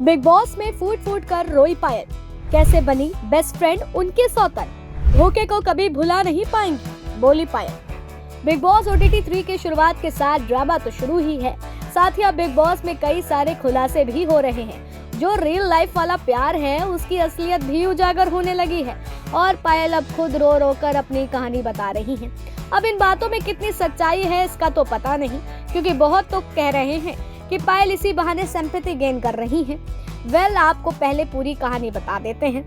Big boss में फूट फूट कर रोई पायल, कैसे बनी बेस्ट फ्रेंड उनके सौतन, धोखे को कभी भुला नहीं पाएंगी, बोली पायल। बिग बॉस OTT 3 की शुरुआत के साथ ड्रामा तो शुरू ही है, साथ ही अब बिग बॉस में कई सारे खुलासे भी हो रहे हैं। जो रियल लाइफ वाला प्यार है उसकी असलियत भी उजागर होने लगी है और पायल अब खुद रो रो कर अपनी कहानी बता रही हैं। अब इन बातों में कितनी सच्चाई है इसका तो पता नहीं, क्योंकि बहुत तो कह रहे हैं कि पायल इसी बहाने सिंपैथी गेन कर रही हैं। आपको पहले पूरी कहानी बता देते हैं।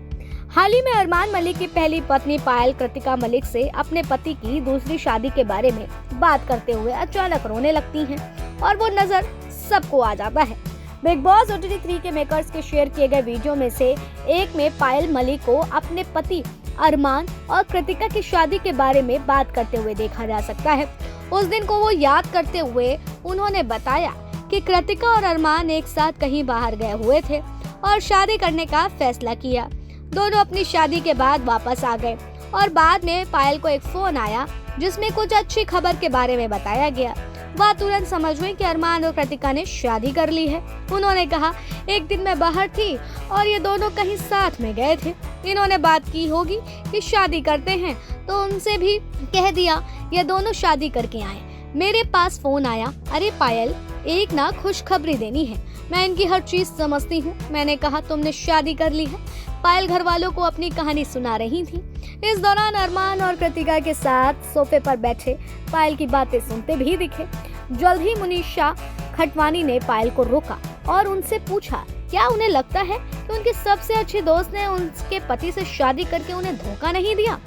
हाल ही में अरमान मलिक की पहली पत्नी पायल कृतिका मलिक से अपने पति की दूसरी शादी के बारे में बात करते हुए अचानक रोने लगती हैं और वो नजर सबको आ जाता है। बिग बॉस OTT 3 के मेकर्स के शेयर किए गए वीडियो में से एक में पायल मलिक को अपने पति अरमान और कृतिका की शादी के बारे में बात करते हुए देखा जा सकता है। उस दिन को वो याद करते हुए उन्होंने बताया कि कृतिका और अरमान एक साथ कहीं बाहर गए हुए थे और शादी करने का फैसला किया। दोनों अपनी शादी के बाद वापस आ गए और बाद में पायल को एक फोन आया जिसमें कुछ अच्छी खबर के बारे में बताया गया। वह तुरंत समझ गई कि अरमान और कृतिका ने शादी कर ली है। उन्होंने कहा, एक दिन मैं बाहर थी और ये दोनों कहीं साथ में गए थे। इन्होंने बात की होगी कि शादी करते हैं, तो उनसे भी कह दिया ये दोनों शादी करके आए। मेरे पास फोन आया, अरे पायल एक ना खुशखबरी देनी है। मैं इनकी हर चीज समझती हूँ। मैंने कहा तुमने शादी कर ली है। पायल घर वालों को अपनी कहानी सुना रही थी। इस दौरान अरमान और कृतिका के साथ सोफे पर बैठे पायल की बातें सुनते भी दिखे। जल्द ही मुनीषा खटवानी ने पायल को रोका और उनसे पूछा, क्या उन्हें लगता है कि उनके सबसे अच्छे दोस्त ने उनके पति से शादी करके उन्हें धोखा नहीं दिया?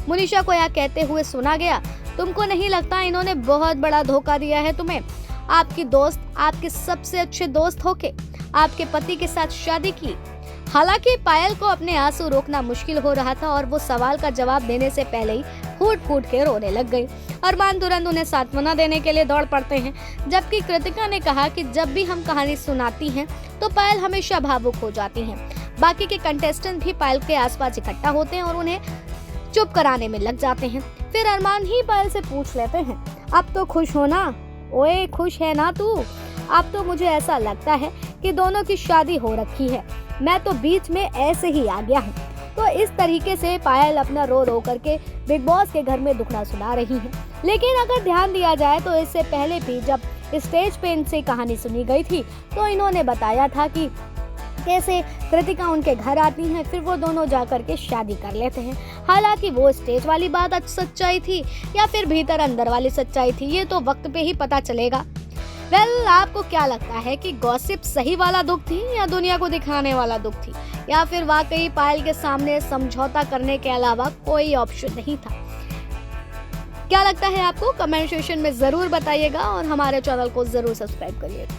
मुनीषा को यह कहते हुए सुना गया, तुमको नहीं लगता इन्होंने बहुत बड़ा धोखा दिया है तुम्हें? आपकी दोस्त आपके सबसे अच्छे दोस्त होके आपके पति के साथ शादी की। हालांकि पायल को अपने आंसू रोकना मुश्किल हो रहा था और वो सवाल का जवाब देने से पहले ही फूट फूट के रोने लग गई। अरमान तुरंत उन्हें सांत्वना देने के लिए दौड़ पड़ते हैं, जबकि कृतिका ने कहा कि जब भी हम कहानी सुनाती हैं तो पायल हमेशा भावुक हो जाती हैं। बाकी के कंटेस्टेंट भी पायल के आसपास इकट्ठा होते हैं और उन्हें चुप कराने में लग जाते हैं। फिर अरमान ही पायल से पूछ लेते हैं, अब तो खुश हो ना? ओए खुश है ना तू? अब तो मुझे ऐसा लगता है कि दोनों की शादी हो रखी है, मैं तो बीच में ऐसे ही आ गया हूँ। तो इस तरीके से पायल अपना रो रो करके बिग बॉस के घर में दुखड़ा सुना रही है। लेकिन अगर ध्यान दिया जाए तो इससे पहले भी जब स्टेज पे इनसे कहानी सुनी गई थी तो इन्होंने बताया था कि कैसे कृतिका उनके घर आती हैं, फिर वो दोनों जाकर के शादी कर लेते हैं। हालांकि वो स्टेज वाली बात सच्चाई थी या फिर भीतर अंदर वाली सच्चाई थी, ये तो वक्त पे ही पता चलेगा। आपको क्या लगता है कि गॉसिप सही वाला दुख थी या दुनिया को दिखाने वाला दुख थी, या फिर वाकई पायल के सामने समझौता करने के अलावा कोई ऑप्शन नहीं था? क्या लगता है आपको? कमेंट सेक्शन में जरूर बताइएगा और हमारे चैनल को जरूर सब्सक्राइब करिएगा।